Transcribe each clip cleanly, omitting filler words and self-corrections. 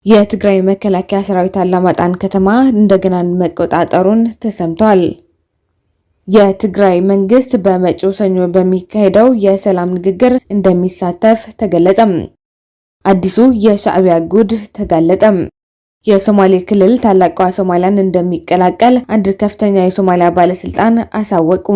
የትግራይ መከላከያ ሰራዊት አላማጣን ከተማ እንደገና መቆጣጠሩን ተሰምቷል። የትግራይ መንግስት በመጪው ሰኞ በሚካሄደው የሰላም ንግግር እንደሚሳተፍ ተገለጸ። አዲሱ የሻዕቢያ ጉድ ተጋለጠ። የሶማሌ ክልል ታላቋ ሶማሊያን እንደሚቀላቀል አንድ ከፍተኛ የሶማሊያ ባለስልጣን አሳወቁ።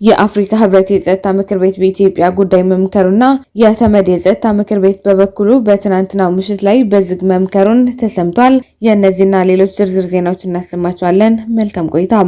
የአፍሪካ ህብረት የጸጥታ ምክር ቤት በኢትዮጵያ ጉዳይ መምከሩና የተመድ የጸጥታ ምክር ቤት በበኩሉ በትናንትናው ምሽት ላይ በዝግ መምከሩን ተሰምቷል። የእነዚህና ሌሎች ዝርዝር ዜናዎች እናሰማችኋለን። መልካም ቆይታ።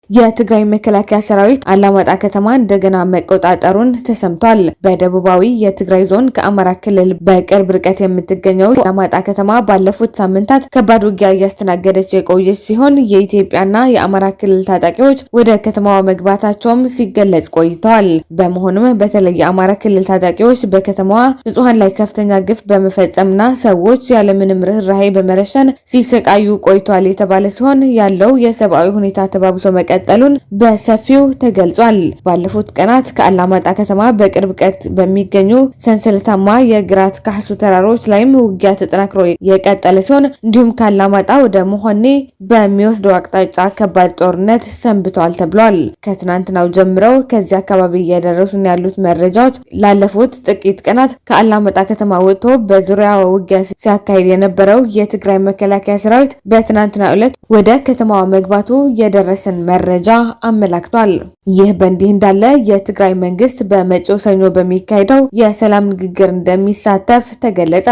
የትግራይ መከላከያ ሰራዊት አላማጣ ከተማ እንደገና መቆጣጠሩን ተሰምቷል። በደቡባዊ የትግራይ ዞን ከአማራ ክልል በቅርብ ርቀት የምትገኘው አላማጣ ከተማ ባለፉት ሳምንታት ከባድ ውጊያ እያስተናገደች የቆየች ሲሆን የኢትዮጵያና የአማራ ክልል ታጣቂዎች ወደ ከተማዋ መግባታቸውም ሲገለጽ ቆይተዋል። በመሆኑም በተለይ የአማራ ክልል ታጣቂዎች በከተማዋ ንጹሃን ላይ ከፍተኛ ግፍ በመፈጸምና ሰዎች ያለምንም ርህራሄ በመረሸን ሲሰቃዩ ቆይቷል የተባለ ሲሆን ያለው የሰብአዊ ሁኔታ ተባብሶ ቀጠሉን በሰፊው ተገልጿል። ባለፉት ቀናት ከአላማጣ ከተማ በቅርብ ርቀት በሚገኙ ሰንሰለታማ የግራት ካህሱ ተራሮች ላይም ውጊያ ተጠናክሮ የቀጠለ ሲሆን እንዲሁም ከአላማጣ ወደ መሆኔ በሚወስደው አቅጣጫ ከባድ ጦርነት ሰንብቷል ተብሏል። ከትናንትናው ጀምረው ከዚህ አካባቢ እየደረሱን ያሉት መረጃዎች ላለፉት ጥቂት ቀናት ከአላማጣ ከተማ ወጥቶ በዙሪያው ውጊያ ሲያካሂድ የነበረው የትግራይ መከላከያ ሰራዊት በትናንትናው ዕለት ወደ ከተማዋ መግባቱ የደረሰን መረጃ አመላክቷል። ይህ በእንዲህ እንዳለ የትግራይ መንግስት በመጪው ሰኞ በሚካሄደው የሰላም ንግግር እንደሚሳተፍ ተገለጸ።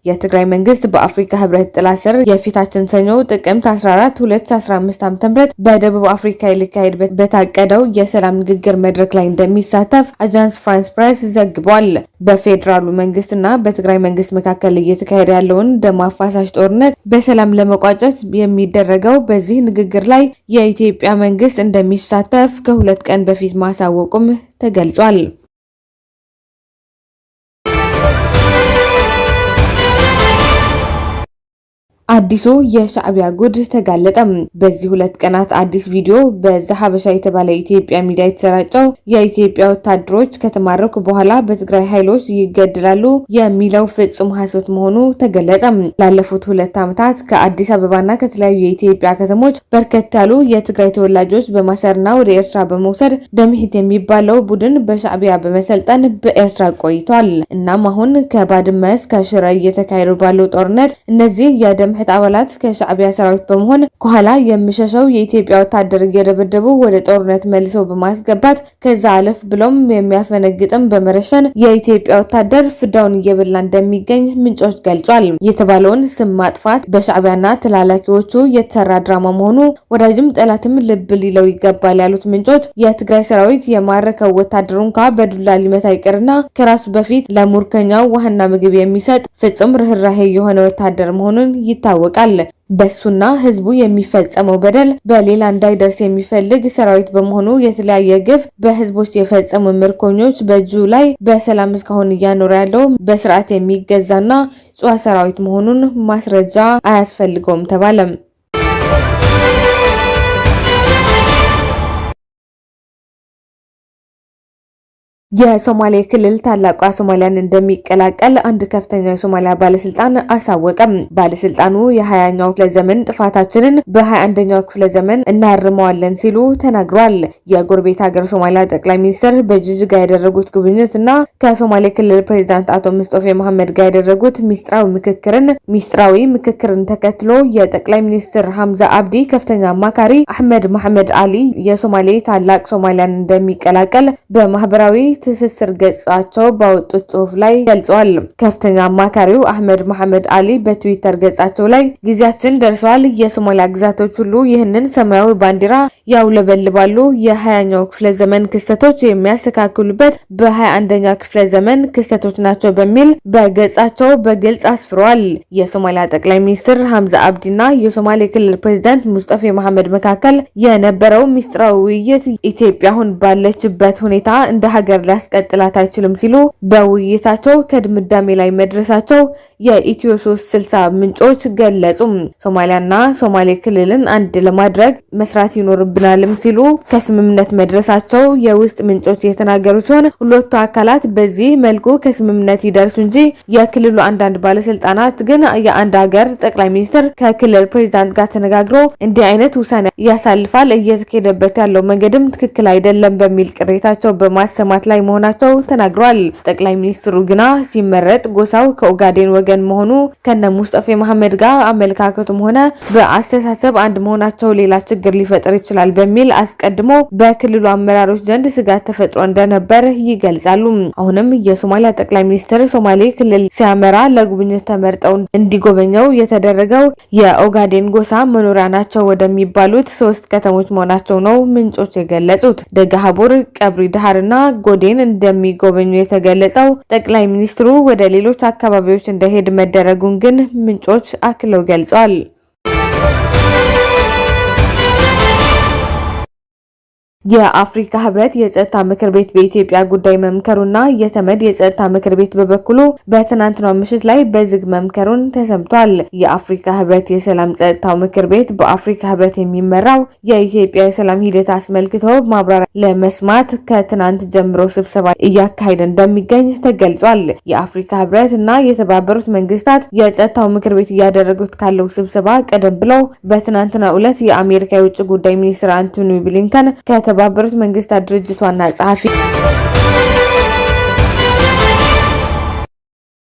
የትግራይ መንግስት በአፍሪካ ህብረት ጥላ ስር የፊታችን ሰኞ ጥቅምት 14 2015 ዓ.ም በደቡብ አፍሪካ ሊካሄድ በታቀደው የሰላም ንግግር መድረክ ላይ እንደሚሳተፍ አጃንስ ፍራንስ ፕሬስ ዘግቧል። በፌዴራሉ መንግስትና በትግራይ መንግስት መካከል እየተካሄደ ያለውን ደም አፋሳሽ ጦርነት በሰላም ለመቋጨት የሚደረገው በዚህ ንግግር ላይ የኢትዮጵያ መንግስት እንደሚሳተፍ ከሁለት ቀን በፊት ማሳወቁም ተገልጿል። አዲሱ የሻዕቢያ ጉድ ተጋለጠ። በዚህ ሁለት ቀናት አዲስ ቪዲዮ በዛሀበሻ የተባለ የኢትዮጵያ ሚዲያ የተሰራጨው የኢትዮጵያ ወታደሮች ከተማረኩ በኋላ በትግራይ ኃይሎች ይገደላሉ የሚለው ፍጹም ሐሰት መሆኑ ተገለጸ። ላለፉት 2 ዓመታት ከአዲስ አበባና ከተለያዩ የኢትዮጵያ ከተሞች በርከት ያሉ የትግራይ ተወላጆች በማሰርና ወደ ኤርትራ በመውሰድ ደምሂት የሚባለው ቡድን በሻዕቢያ በመሰልጠን በኤርትራ ቆይቷል። እናም አሁን ከባድመ እስከ ሽረ እየተካሄዱ ባለው ጦርነት እነዚህ የደም አባላት ከሻዕቢያ ሰራዊት በመሆን ከኋላ የሚሸሸው የኢትዮጵያ ወታደር እየደበደቡ ወደ ጦርነት መልሰው በማስገባት ከዛ አለፍ ብሎም የሚያፈነግጥም በመረሸን የኢትዮጵያ ወታደር ፍዳውን እየበላ እንደሚገኝ ምንጮች ገልጿል። የተባለውን ስም ማጥፋት በሻዕቢያና ተላላኪዎቹ የተሰራ ድራማ መሆኑ ወዳጅም ጠላትም ልብ ሊለው ይገባል ያሉት ምንጮች የትግራይ ሰራዊት የማረከው ወታደሩ እንኳ በዱላ ሊመታ ይቅርና ከራሱ በፊት ለሙርከኛው ውሃና ምግብ የሚሰጥ ፍጹም ርህራሄ የሆነ ወታደር መሆኑን ይታወቃል። በሱና ህዝቡ የሚፈጸመው በደል በሌላ እንዳይደርስ የሚፈልግ ሰራዊት በመሆኑ የተለያየ ግፍ በህዝቦች የፈጸሙ ምርኮኞች በእጁ ላይ በሰላም እስካሁን እያኖረ ያለው በስርዓት የሚገዛና ጨዋ ሰራዊት መሆኑን ማስረጃ አያስፈልገውም ተባለም። የሶማሌ ክልል ታላቋ ሶማሊያን እንደሚቀላቀል አንድ ከፍተኛ የሶማሊያ ባለስልጣን አሳወቀም። ባለስልጣኑ የ20ኛው ክፍለ ዘመን ጥፋታችንን በ21ኛው ክፍለ ዘመን እናርመዋለን ሲሉ ተናግሯል። የጎረቤት ሀገር ሶማሊያ ጠቅላይ ሚኒስትር በጅጅጋ ያደረጉት ጉብኝትና ከሶማሌ ክልል ፕሬዝዳንት አቶ ሙስጠፌ መሐመድ ጋር ያደረጉት ሚስጥራዊ ምክክርን ተከትሎ የጠቅላይ ሚኒስትር ሐምዛ አብዲ ከፍተኛ አማካሪ አህመድ መሐመድ አሊ የሶማሌ ታላቅ ሶማሊያን እንደሚቀላቀል በማህበራዊ ትስስር ገጻቸው ባወጡት ጽሑፍ ላይ ገልጸዋል። ከፍተኛ አማካሪው አህመድ መሐመድ አሊ በትዊተር ገጻቸው ላይ ጊዜያችን ደርሷል፣ የሶማሊያ ግዛቶች ሁሉ ይህንን ሰማያዊ ባንዲራ ያውለበልባሉ፣ የ20ኛው ክፍለ ዘመን ክስተቶች የሚያስተካክሉበት በ21ኛው ክፍለ ዘመን ክስተቶች ናቸው በሚል በገጻቸው በግልጽ አስፍረዋል። የሶማሊያ ጠቅላይ ሚኒስትር ሐምዛ አብዲና የሶማሌ ክልል ፕሬዝዳንት ሙስጠፌ መሐመድ መካከል የነበረው ሚስጥራዊ ውይይት ኢትዮጵያ አሁን ባለችበት ሁኔታ እንደ ሀገር ሊያስቀጥላት አይችልም ሲሉ በውይይታቸው ከድምዳሜ ላይ መድረሳቸው የኢትዮ 360 ምንጮች ገለጹ። ሶማሊያና ሶማሌ ክልልን አንድ ለማድረግ መስራት ይኖርብናልም ሲሉ ከስምምነት መድረሳቸው የውስጥ ምንጮች የተናገሩ ሲሆን ሁለቱ አካላት በዚህ መልኩ ከስምምነት ይደርሱ እንጂ የክልሉ አንዳንድ ባለስልጣናት ግን የአንድ ሀገር ጠቅላይ ሚኒስትር ከክልል ፕሬዝዳንት ጋር ተነጋግሮ እንዲህ አይነት ውሳኔ ያሳልፋል፣ እየተካሄደበት ያለው መንገድም ትክክል አይደለም በሚል ቅሬታቸው በማሰማት ላይ መሆናቸው ተናግረዋል። ጠቅላይ ሚኒስትሩ ግና ሲመረጥ ጎሳው ከኦጋዴን ወገን መሆኑ ከነ ሙስጠፌ መሐመድ ጋር አመለካከቱም ሆነ በአስተሳሰብ አንድ መሆናቸው ሌላ ችግር ሊፈጥር ይችላል በሚል አስቀድሞ በክልሉ አመራሮች ዘንድ ስጋት ተፈጥሮ እንደነበር ይገልጻሉ። አሁንም የሶማሊያ ጠቅላይ ሚኒስትር ሶማሌ ክልል ሲያመራ ለጉብኝት ተመርጠው እንዲጎበኘው የተደረገው የኦጋዴን ጎሳ መኖሪያ ናቸው ወደሚባሉት 3 ከተሞች መሆናቸው ነው ምንጮች የገለጹት። ደጋሃቡር፣ ቀብሪ ዳሃርና ጎዴን እንደሚጎበኙ የተገለጸው ጠቅላይ ሚኒስትሩ ወደ ሌሎች አካባቢዎች እንደሄድ መደረጉን ግን ምንጮች አክለው ገልጸዋል። የአፍሪካ ህብረት የጸጥታ ምክር ቤት በኢትዮጵያ ጉዳይ መምከሩና የተመድ የጸጥታ ምክር ቤት በበኩሉ በትናንትናው ምሽት ላይ በዝግ መምከሩን ተሰምቷል። የአፍሪካ ህብረት የሰላም ጸጥታው ምክር ቤት በአፍሪካ ህብረት የሚመራው የኢትዮጵያ የሰላም ሂደት አስመልክቶ ማብራሪያ ለመስማት ከትናንት ጀምሮ ስብሰባ እያካሄደ እንደሚገኝ ተገልጿል። የአፍሪካ ህብረት እና የተባበሩት መንግስታት የጸጥታው ምክር ቤት እያደረጉት ካለው ስብሰባ ቀደም ብለው በትናንትናው ዕለት የአሜሪካ የውጭ ጉዳይ ሚኒስትር አንቶኒ ብሊንከን የተባበሩት መንግስታት ድርጅት ዋና ጸሐፊ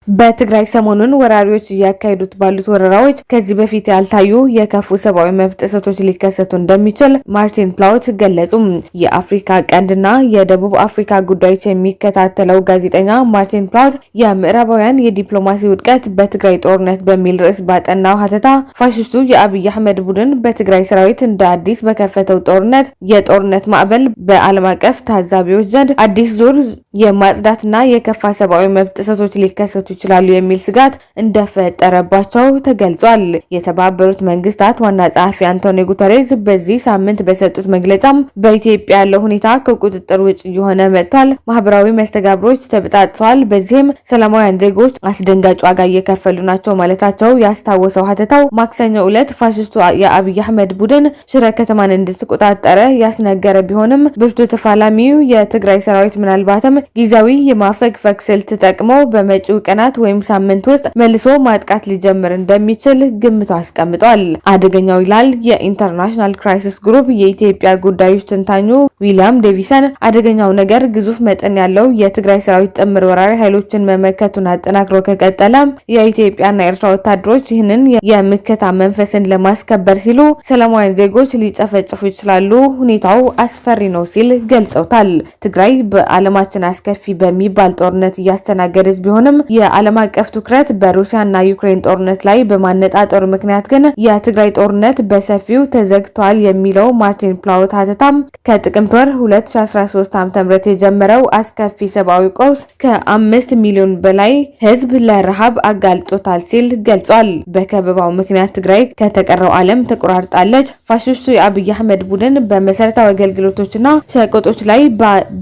በትግራይ ሰሞኑን ወራሪዎች እያካሄዱት ባሉት ወረራዎች ከዚህ በፊት ያልታዩ የከፉ ሰብአዊ መብት ጥሰቶች ሊከሰቱ እንደሚችል ማርቲን ፕላውት ገለጹ። የአፍሪካ ቀንድና የደቡብ አፍሪካ ጉዳዮች የሚከታተለው ጋዜጠኛ ማርቲን ፕላውት የምዕራባውያን የዲፕሎማሲ ውድቀት በትግራይ ጦርነት በሚል ርዕስ ባጠናው ሀተታ ፋሽስቱ የአብይ አህመድ ቡድን በትግራይ ሰራዊት እንደ አዲስ በከፈተው ጦርነት የጦርነት ማዕበል በዓለም አቀፍ ታዛቢዎች ዘንድ አዲስ ዙር የማጽዳትና የከፋ ሰብአዊ መብት ጥሰቶች ሊከሰቱ ይችላሉ የሚል ስጋት እንደፈጠረባቸው ተገልጿል። የተባበሩት መንግስታት ዋና ጸሐፊ አንቶኒዮ ጉተሬዝ በዚህ ሳምንት በሰጡት መግለጫም በኢትዮጵያ ያለው ሁኔታ ከቁጥጥር ውጭ እየሆነ መጥቷል፣ ማህበራዊ መስተጋብሮች ተበጣጥሰዋል፣ በዚህም ሰላማውያን ዜጎች አስደንጋጭ ዋጋ እየከፈሉ ናቸው ማለታቸው ያስታወሰው ሀተታው ማክሰኞ ዕለት ፋሽስቱ የአብይ አህመድ ቡድን ሽረ ከተማን እንድትቆጣጠረ ያስነገረ ቢሆንም ብርቱ ተፋላሚው የትግራይ ሰራዊት ምናልባትም ጊዜያዊ የማፈግፈግ ስልት ተጠቅሞ በመጪው ቀናት ወይም ሳምንት ውስጥ መልሶ ማጥቃት ሊጀምር እንደሚችል ግምቱ አስቀምጧል። አደገኛው ይላል የኢንተርናሽናል ክራይሲስ ግሩፕ የኢትዮጵያ ጉዳዮች ተንታኙ ዊሊያም ዴቪሰን። አደገኛው ነገር ግዙፍ መጠን ያለው የትግራይ ሰራዊት ጥምር ወራሪ ኃይሎችን መመከቱን አጠናክሮ ከቀጠለ የኢትዮጵያና ኤርትራ ወታደሮች ይህንን የምከታ መንፈስን ለማስከበር ሲሉ ሰላማውያን ዜጎች ሊጨፈጭፉ ይችላሉ። ሁኔታው አስፈሪ ነው ሲል ገልጸውታል። ትግራይ በዓለማችን አስከፊ በሚባል ጦርነት እያስተናገደች ቢሆንም የዓለም አቀፍ ትኩረት በሩሲያና ዩክሬን ጦርነት ላይ በማነጣጠሩ ምክንያት ግን የትግራይ ጦርነት በሰፊው ተዘግቷል የሚለው ማርቲን ፕላውት ሀተታም ከጥቅምት ወር 2013 ዓ.ም የጀመረው አስከፊ ሰብአዊ ቀውስ ከ5 ሚሊዮን በላይ ህዝብ ለረሃብ አጋልጦታል ሲል ገልጿል። በከበባው ምክንያት ትግራይ ከተቀረው ዓለም ተቆራርጣለች። ፋሽስቱ የአብይ አህመድ ቡድን በመሰረታዊ አገልግሎቶችና ሸቀጦች ላይ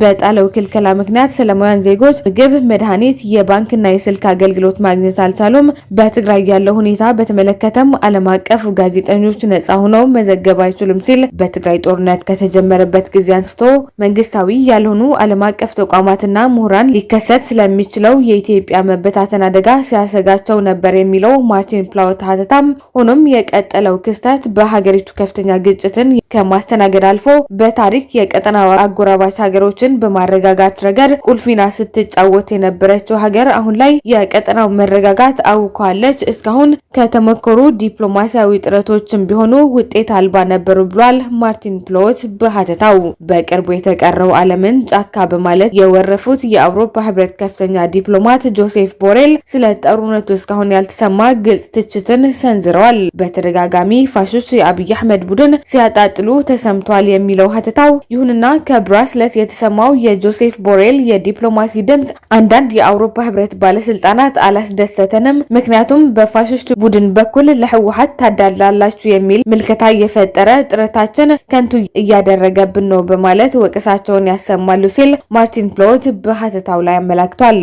በጣለው ክልከላ ምክንያት ሰላማውያን ዜጎች ምግብ፣ መድኃኒት፣ የባንክና የስልክ አገልግሎት ማግኘት አልቻሉም። በትግራይ ያለው ሁኔታ በተመለከተም ዓለም አቀፍ ጋዜጠኞች ነጻ ሆነው መዘገብ አይችሉም ሲል በትግራይ ጦርነት ከተጀመረበት ጊዜ አንስቶ መንግስታዊ ያልሆኑ ዓለም አቀፍ ተቋማትና ምሁራን ሊከሰት ስለሚችለው የኢትዮጵያ መበታተን አደጋ ሲያሰጋቸው ነበር የሚለው ማርቲን ፕላውት ሀተታም ሆኖም የቀጠለው ክስተት በሀገሪቱ ከፍተኛ ግጭትን ከማስተናገድ አልፎ በታሪክ የቀጠናው አጎራባች ሀገሮችን በማረጋጋት ረገድ ቁልፍ ሚና ስትጫወት የነበረችው ሀገር አሁን ላይ የቀጠናው መረጋጋት አውካለች። እስካሁን ከተሞከሩ ዲፕሎማሲያዊ ጥረቶችም ቢሆኑ ውጤት አልባ ነበሩ ብሏል ማርቲን ፕላውት በሀተታው። በቅርቡ የተቀረው ዓለምን ጫካ በማለት የወረፉት የአውሮፓ ህብረት ከፍተኛ ዲፕሎማት ጆሴፍ ቦሬል ስለ ጦርነቱ እስካሁን ያልተሰማ ግልጽ ትችትን ሰንዝረዋል። በተደጋጋሚ ፋሽስቱ የአብይ አህመድ ቡድን ሲያጣጥሉ ተሰምቷል የሚለው ሀተታው ይሁንና ከብራስለስ የተሰማው የጆሴፍ ቦሬል የዲፕሎማሲ ድምጽ አንዳንድ የአውሮፓ ህብረት ባለስልጣናት ባለስልጣናት አላስደሰተንም፣ ምክንያቱም በፋሽስት ቡድን በኩል ለህወሓት ታዳላላችሁ የሚል ምልከታ እየፈጠረ ጥረታችን ከንቱ እያደረገብን ነው በማለት ወቀሳቸውን ያሰማሉ ሲል ማርቲን ፕሎት በሀተታው ላይ አመላክቷል።